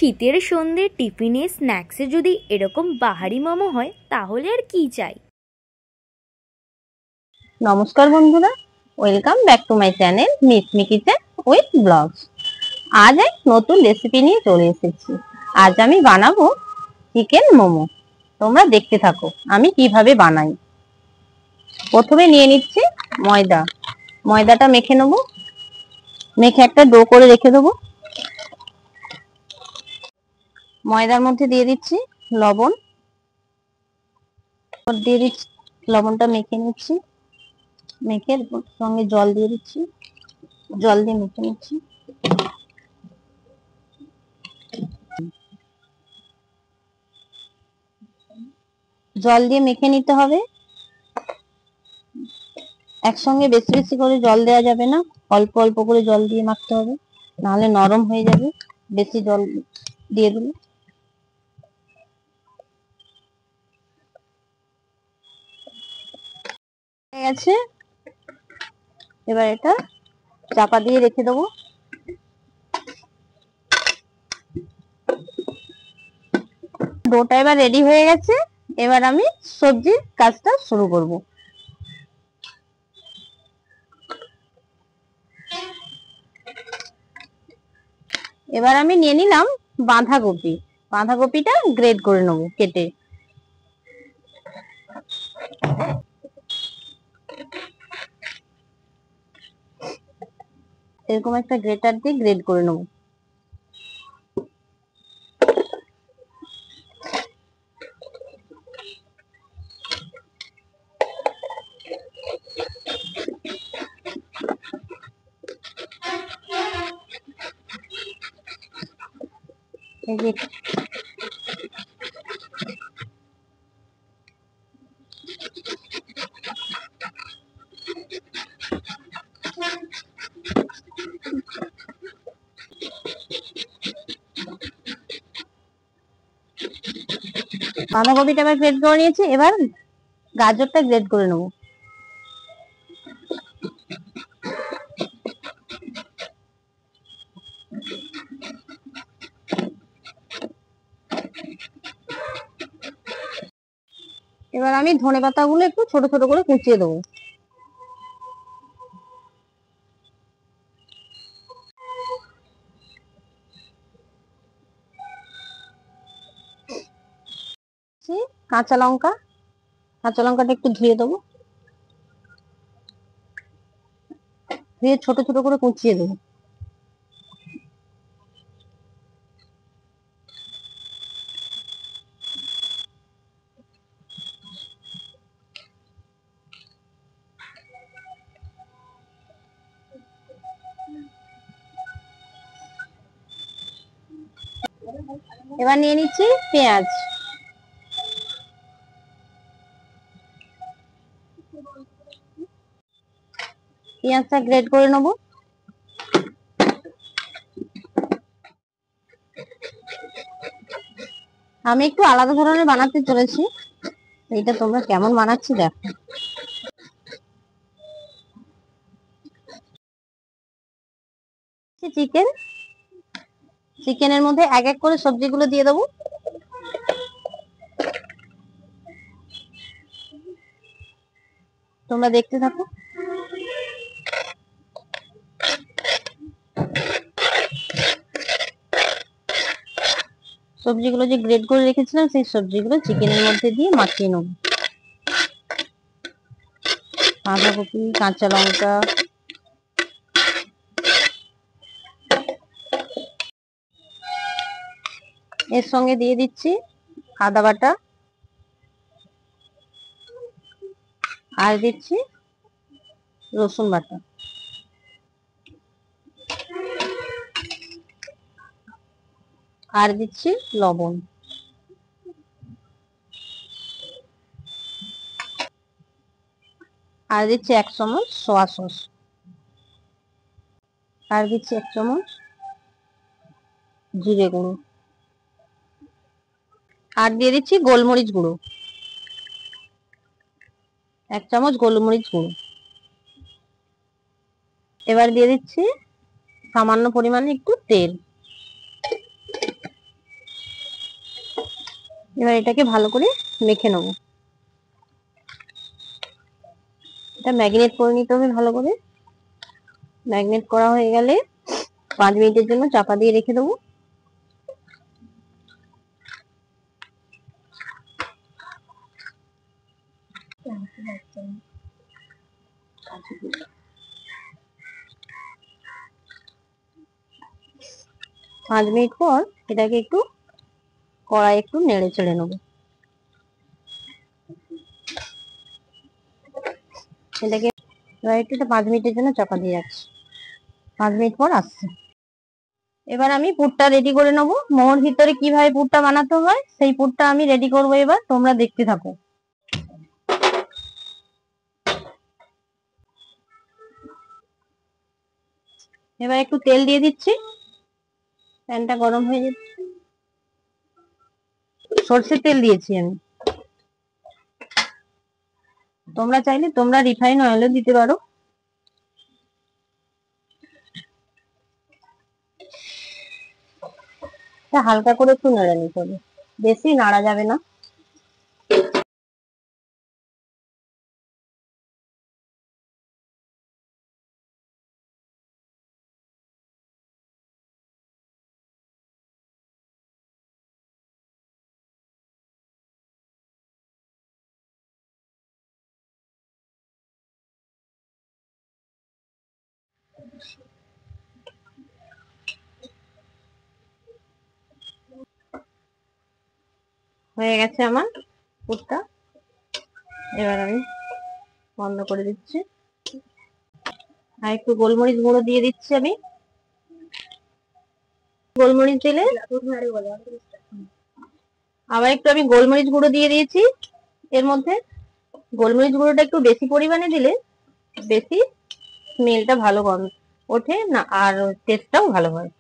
শীতের সন্ধ্যে টিফিনে স্ন্যাক্সে যদি এরকম বাহারি মোমো হয় তাহলে আর কি চাই। নমস্কার বন্ধুরা, welcome back to my channel Mismi kitchen with blogs. আজ এক নতুন রেসিপি নিয়ে চলে এসেছি। আজ আমি বানাবো চিকেন মোমো। তোমরা দেখতে থাকো আমি কিভাবে বানাই। প্রথমে নিয়ে নিচ্ছি ময়দাটা মেখে নেবো। মেখে একটা ডো করে রেখে দেবো। ময়দার মধ্যে দিয়ে দিচ্ছি লবণ, দিয়ে দিচ্ছি লবণটা মেখে নিচ্ছি। মেখে সঙ্গে জল দিয়ে দিচ্ছি, জল দিয়ে মেখে নিচ্ছি। জল দিয়ে মেখে নিতে হবে। একসঙ্গে বেশি বেশি করে জল দেওয়া যাবে না, অল্প অল্প করে জল দিয়ে মাখতে হবে, নাহলে নরম হয়ে যাবে বেশি জল দিয়ে দিলে। হয়ে গেছে, এবার এটা চাপা দিয়ে রেখে দেবো। ডোটা এবার রেডি হয়ে গেছে। এবার আমি সবজির কাজটা শুরু করব। এবার আমি নিয়ে নিলাম বাঁধাকপি। বাঁধাকপিটা গ্রেড করে নেবো কেটে। এরকম একটা গ্রেটার দিয়ে গ্রেড করে নেবো। এই যে বাঁধাকপিটা এবার গ্রেড করে নিয়েছি। এবার গাজরটা গ্রেড করে নেবো। এবার আমি ধনেপাতা গুলো একটু ছোট ছোট করে কুচিয়ে দেবো। কাঁচা লঙ্কাটা একটু ধুয়ে দেবো, ধুয়ে ছোট ছোট করে কুচিয়ে দেবো। এবার নিয়ে নিচ্ছি পেঁয়াজ। পেঁয়াজটা গ্রেড করে নেবো। আমি একটু আলাদা ধরনের বানাতে চলেছি, এটা তোমরা কেমন বানাচ্ছি দেখো। চিকেনের মধ্যে এক এক করে সবজিগুলো দিয়ে দেবো। তোমরা দেখতে থাকো। সবজিগুলো যে গ্রেড করে রেখেছিলাম সেই সবজিগুলো চিকেনের মধ্যে দিয়ে মাখিয়ে নেব। বাঁধাকপি, কাঁচা লঙ্কা, এর সঙ্গে দিয়ে দিচ্ছি আদা বাটা, আর দিচ্ছি রসুন বাটা, আর দিচ্ছি লবণ, আর দিচ্ছি 1 চামচ সোয়া সস, আর দিচ্ছি 1 চামচ জিরে গুঁড়ো, আর দিয়ে দিচ্ছি গোলমরিচ গুঁড়ো, 1 চামচ গোলমরিচ গুঁড়ো। এবার দিয়ে দিচ্ছি সামান্য পরিমাণে একটু তেল। এবার এটাকে ভালো করে মেখে নেব। এটা ম্যাগনেট করে নিতে হবে ভালো করে। ম্যাগনেট করা হয়ে গেলে 5 মিনিটের জন্য চাপা দিয়ে রেখে দেবো। পাঁচ মিনিট পর এটাকে একটু কড়াই একটু নেড়ে চেড়ে নেবো। এটাকে একটু 5 মিনিটের জন্য চাপা দিয়ে রাখছি। 5 মিনিট পর আসছে। এবার আমি পুরটা রেডি করে নেবো। মোমোর ভিতরে কিভাবে পুরটা বানাতে হয় সেই পুরটা আমি রেডি করবো। এবার তোমরা দেখতে থাকো। এবার একটু তেল দিয়ে দিচ্ছি। প্যানটা গরম হয়ে যাচ্ছে। সর্ষের তেল দিয়েছি আমি। তোমরা চাইলে তোমরা রিফাইন অয়েলও দিতে পারো। হালকা করে একটু নেড়ে নিতে হবে, বেশি নাড়া যাবে না। হয়ে গেছে আমার পুরটা। এবার আমি বন্ধ করে দিচ্ছি। আর একটু গোলমরিচ গুঁড়ো দিয়ে দিচ্ছি আমি। গোলমরিচ দিলে আবার একটু আমি গোলমরিচ গুঁড়ো দিয়ে দিয়েছি এর মধ্যে। গোলমরিচ গুঁড়োটা একটু বেশি পরিমাণে দিলে বেশি স্মেলটা ভালো ওঠে না, আর টেস্টটাও ভালো হয়।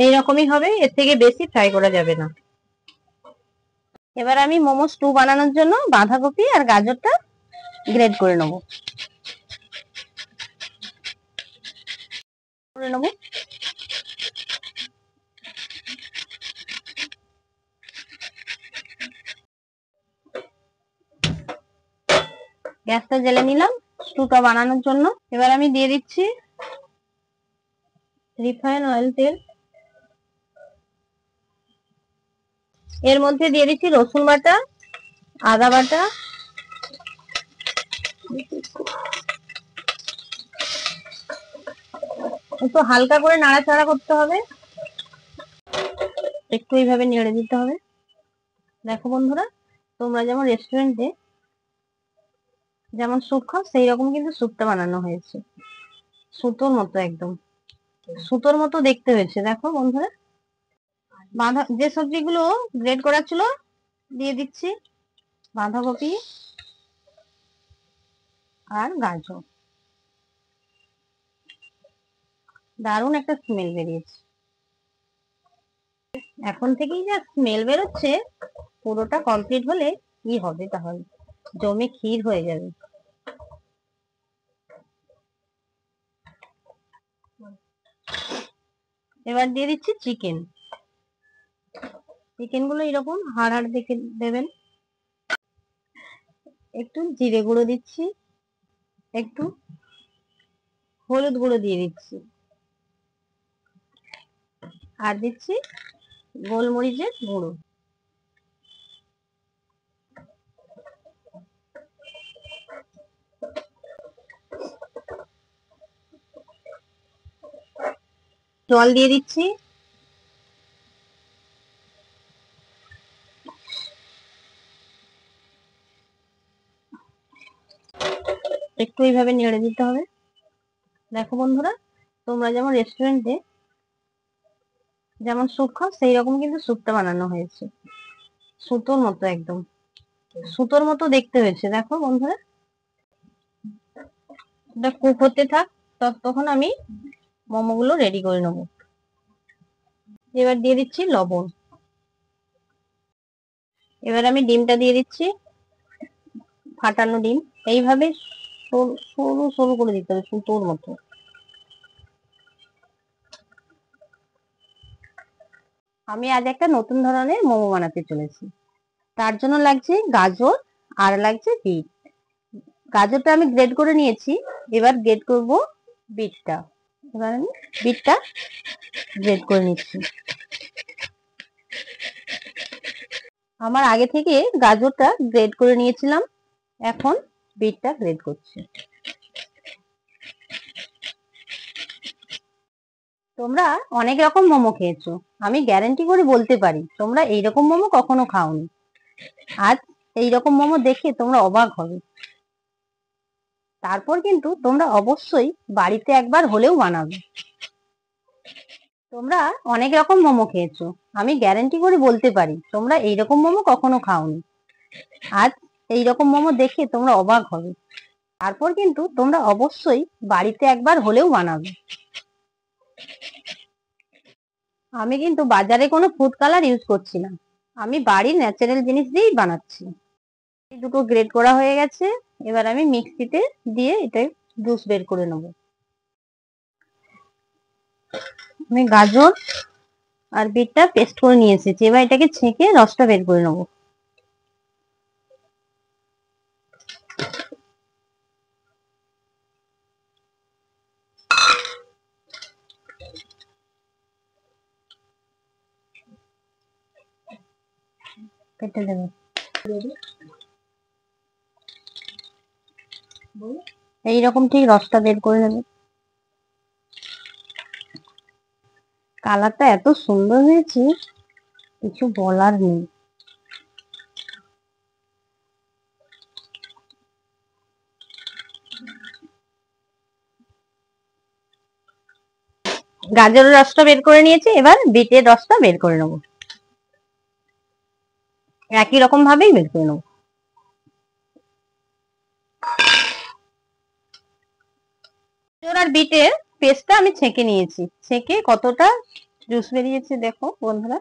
এইরকমই হবে, এর থেকে বেশি ফ্রাই করা যাবে না। এবার আমি মোমো স্টু বানানোর জন্য বাঁধাকপি আর গাজরটা গ্রেড করে নেবো। গ্যাসটা জ্বেলে নিলাম স্টুটা বানানোর জন্য। এবার আমি দিয়ে দিচ্ছি রিফাইন অয়েল তেল। এর মধ্যে দিয়ে দিচ্ছি রসুন বাটা, আদা বাটা, একটু হালকা করে নাড়াচাড়া করতে হবে, একটু এইভাবে নেড়ে দিতে হবে। দেখো বন্ধুরা, তোমরা যেমন রেস্টুরেন্টে যেমন স্যুপ খাও সেই রকম কিন্তু স্যুপটা বানানো হয়েছে। সুতোর মতো, একদম সুতোর মতো দেখতে হয়েছে। দেখো বন্ধুরা, যে সবজিগুলো গ্রেড করা ছিল দিয়ে দিচ্ছি। বাঁধাকপি আর গাজর। দারুণ একটা স্মেল বেরিয়েছে। এখন থেকেই যা স্মেল বেরোচ্ছে, পুরোটা কমপ্লিট হলে কি হবে তাহলে, জমে ক্ষীর হয়ে যাবে। এবার দিয়ে দিচ্ছি চিকেন। চিকেন গুলো এরকম হাড় হাড় দেখে দেবেন। একটু জিরে গুঁড়ো দিচ্ছি, একটু হলুদ গুঁড়ো দিয়ে দিচ্ছি, আর দিচ্ছি গোলমরিচের গুঁড়ো। জল দিয়ে দিচ্ছি। একটু এইভাবে নেড়ে দিতে হবে। দেখো বন্ধুরা, তোমরা যেমন রেস্টুরেন্টে যেমন স্যুপ খাও সেই রকম কিন্তু স্যুপটা বানানো হয়েছে। সুতোর মতো, একদম সুতোর মতো দেখতে হয়েছে। দেখো বন্ধুরা, এটা কুক হতে থাক, তখন আমি মোমোগুলো রেডি করে নেবো। এবার দিয়ে দিচ্ছি লবণ। এবার আমি ডিমটা দিয়ে দিচ্ছি, ফাটানো ডিম। এইভাবে সরু সরু করে দিতে হবে সুতোর মতো। আমি আজ একটা নতুন ধরনের মোমো বানাতে চলেছি। তার জন্য লাগছে গাজর আর লাগছে বিট। গাজরটা আমি গ্রেড করে নিয়েছি, এবার গ্রেড করব বিটটা। এবার আমি বিটটা গ্রেড করে নিচ্ছি। আমার আগে থেকে গাজরটা গ্রেড করে নিয়েছিলাম, এখন বিটটা গ্রেড করছি। তোমরা অনেক রকম মোমো খেয়েছো, আমি গ্যারান্টি করে বলতে পারি তোমরা এইরকম মোমো কখনো খাওনি। আজ এইরকম মোমো দেখে তোমরা অবাক হবে। তারপর কিন্তু তোমরা অবশ্যই বাড়িতে একবার হলেও বানাবে। তোমরা অনেক রকম মোমো খেয়েছো, আমি গ্যারান্টি করে বলতে পারি তোমরা এইরকম মোমো কখনো খাওনি। আজ এইরকম মোমো দেখে তোমরা অবাক হবে। তারপর কিন্তু তোমরা অবশ্যই বাড়িতে একবার হলেও বানাবে। আমি কিন্তু বাজারে কোনো ফুড কালার ইউজ করছি না, আমি বাড়ির ন্যাচারাল জিনিস দিয়েই বানাচ্ছি। এই দুটো গ্রেড করা হয়ে গেছে, এবার আমি মিক্সিতে দিয়ে এটা জুস বের করে নেব। আমি গাজর আর বিটটা পেস্ট করে নিয়ে এসেছি, এবার এটাকে ছেঁকে রসটা বের করে নেব। কেটে দেবো, এইরকম ঠিক রসটা বের করে নেবে। কালারটা এত সুন্দর হয়েছে, কিছু বলার নেই। গাজরের রসটা বের করে নিয়েছি, এবার বিটের রসটা বের করে নেব। একই রকম ভাবেই বের করে নেব। গাজর আর বিটের পেস্টটা আমি ছেঁকে নিয়েছি, ছেঁকে কতটা জুস বেরিয়েছে দেখো বন্ধুরা।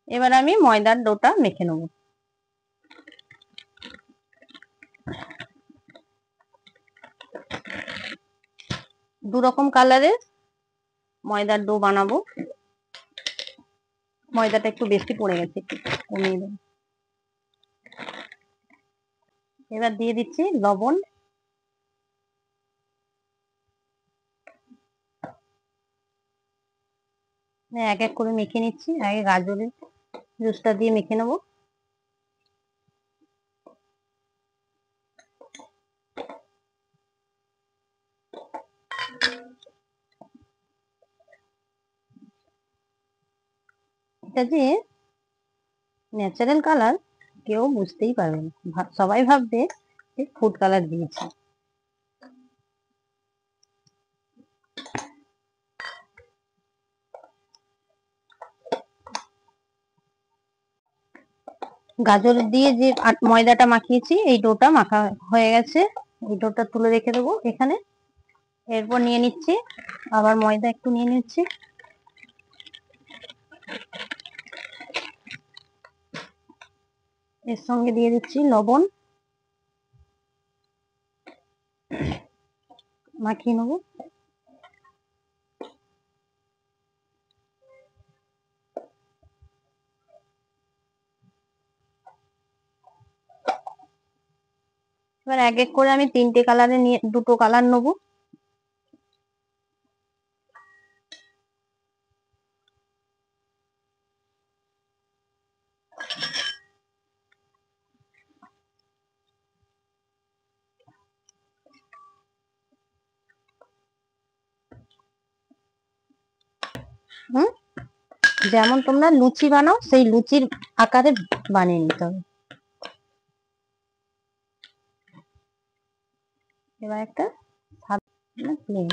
এবার আমি ময়দার ডোটা মেখে নেব। দু রকম কালারের ময়দার ডো বানাবো। ময়দাটা একটু বেশি পড়ে গেছে, একটু কমিয়ে দেবো। এবার দিয়ে দিচ্ছি লবণ, এক এক করে মেখে নিচ্ছি। আগে গাজরের জুসটা দিয়ে মেখে নেব। এটা যে ন্যাচারাল কালার কেউ বুঝতেই পারবে না, সবাই ভাববে যে ফুড কালার দিয়েছে। গাজর দিয়ে যে ময়দাটা মাখিয়েছি, এই ডোটা মাখা হয়ে গেছে। এই ডোটা তুলে রেখে দেবো এখানে। এরপর নিয়ে নিচ্ছি আবার ময়দা একটু নিয়ে নিচ্ছি, এর সঙ্গে দিয়ে দিচ্ছি লবণ, মাখিয়ে নেবো। এবার এক এক করে আমি তিনটে কালারে নিয়ে দুটো কালার নেবো। হুম, যেমন তোমরা লুচি বানাও সেই লুচির আকারে বানিয়ে নিতে হবে। এবার একটা প্লেন,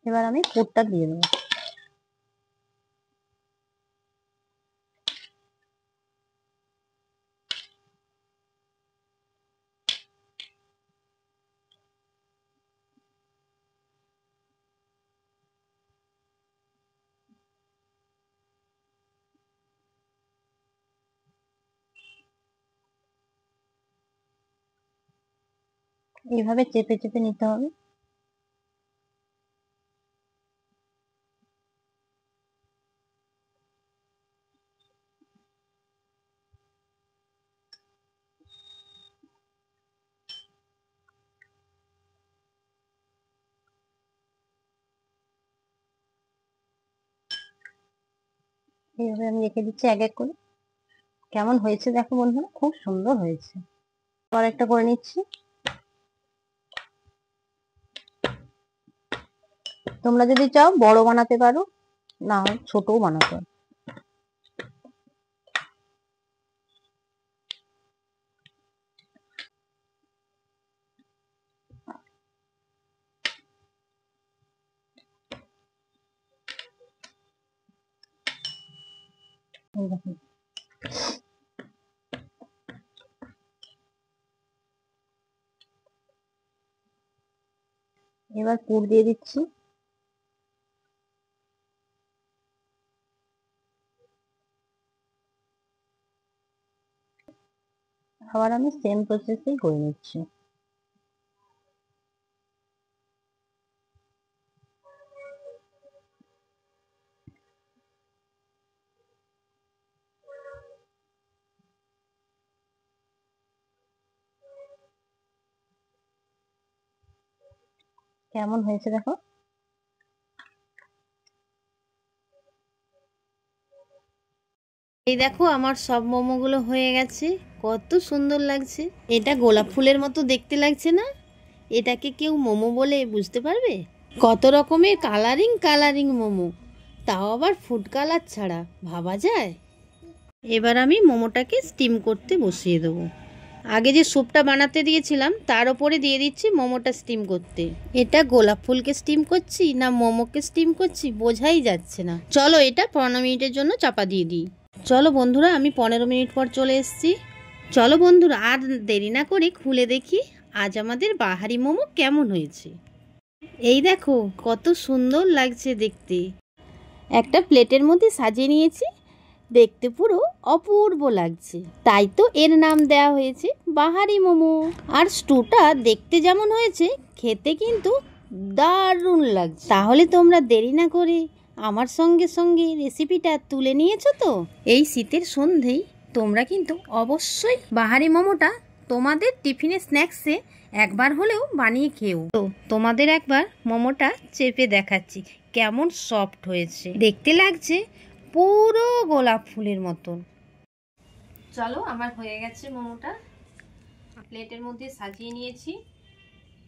এবার আমি পুরটা দিয়ে দেবো। এইভাবে চেপে চেপে নিতে হবে। এইভাবে আমি রেখে দিচ্ছি এক এক করে। কেমন হয়েছে দেখো বন্ধুরা, খুব সুন্দর হয়েছে। আর একটা করে নিচ্ছি। তোমরা যদি চাও বড় বানাতে পারো, না হয় ছোটও বানাতে পারো। এই দেখো। এবার পুর দিয়ে দিচ্ছি। আবার আমি সেম প্রসেসেই করে নিচ্ছি। কেমন হয়েছে দেখো। এই দেখো আমার সব মোমোগুলো হয়ে গেছে, কত সুন্দর লাগছে। এটা গোলাপ ফুলের মতো দেখতে লাগছে না? এটাকে কেউ মোমো বলে বুঝতে পারবে? কত রকমের কালারিং কালারিং মোমো, তাও আবার ফুড কালার ছাড়া, ভাবা যায়? এবার আমি মোমোটাকে স্টিম করতে বসিয়ে দেবো। আগে যে স্যুপটা বানাতে দিয়েছিলাম তার ওপরে দিয়ে দিচ্ছি মোমোটা স্টিম করতে। এটা গোলাপ ফুলকে স্টিম করছি না মোমোকে স্টিম করছি বোঝাই যাচ্ছে না। চলো এটা 15 মিনিটের জন্য চাপা দিয়ে দিই। চলো বন্ধুরা, আমি 15 মিনিট পর চলে এসেছি। চলো বন্ধুরা, আর দেরি না করে খুলে দেখি আজ আমাদের বাহারি মোমো কেমন হয়েছে। এই দেখো কত সুন্দর লাগছে দেখতে। একটা প্লেটের মধ্যে সাজিয়ে নিয়েছি, দেখতে পুরো অপূর্ব লাগছে, তাই তো এর নাম দেওয়া হয়েছে বাহারি মোমো। আর স্টুটা দেখতে যেমন হয়েছে, খেতে কিন্তু দারুণ লাগছে। তাহলে তোমরা দেরি না করে আমার সঙ্গে সঙ্গে রেসিপিটা তুলে নিয়েছো তো? এই শীতের সন্ধেয় তোমরা কিন্তু অবশ্যই বাহারি মোমোটা তোমাদের টিফিনে স্ন্যাক্সে একবার হলেও বানিয়ে খেও। তো তোমাদের একবার মোমোটা চেপে দেখাচ্ছি কেমন সফট হয়েছে, দেখতে লাগছে পুরো গোলাপ ফুলের মতন। চলো আমার হয়ে গেছে মোমোটা, প্লেটের মধ্যে সাজিয়ে নিয়েছি।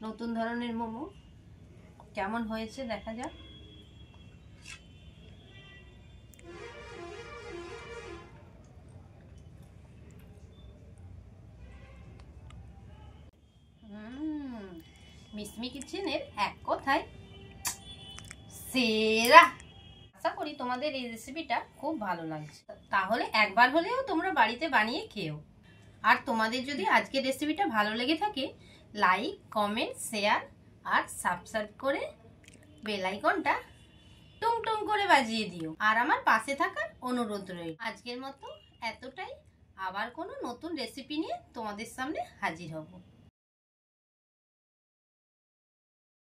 নতুন ধরনের মোমো কেমন হয়েছে দেখা যাক। মিসমি কিচেনের এক কথায় সেরা। আশা করি তোমাদের এই রেসিপিটা খুব ভালো লাগছে, তাহলে একবার হলেও তোমরা বাড়িতে বানিয়ে খেও। আর তোমাদের যদি আজকের রেসিপিটা ভালো লেগে থাকে, লাইক কমেন্ট শেয়ার আর সাবস্ক্রাইব করে বেল আইকনটা টুং টুং করে বাজিয়ে দিও। আর আমার পাশে থাকার অনুরোধ রইল। আজকের মতো এতটাই, আবার কোনো নতুন রেসিপি নিয়ে তোমাদের সামনে হাজির হব।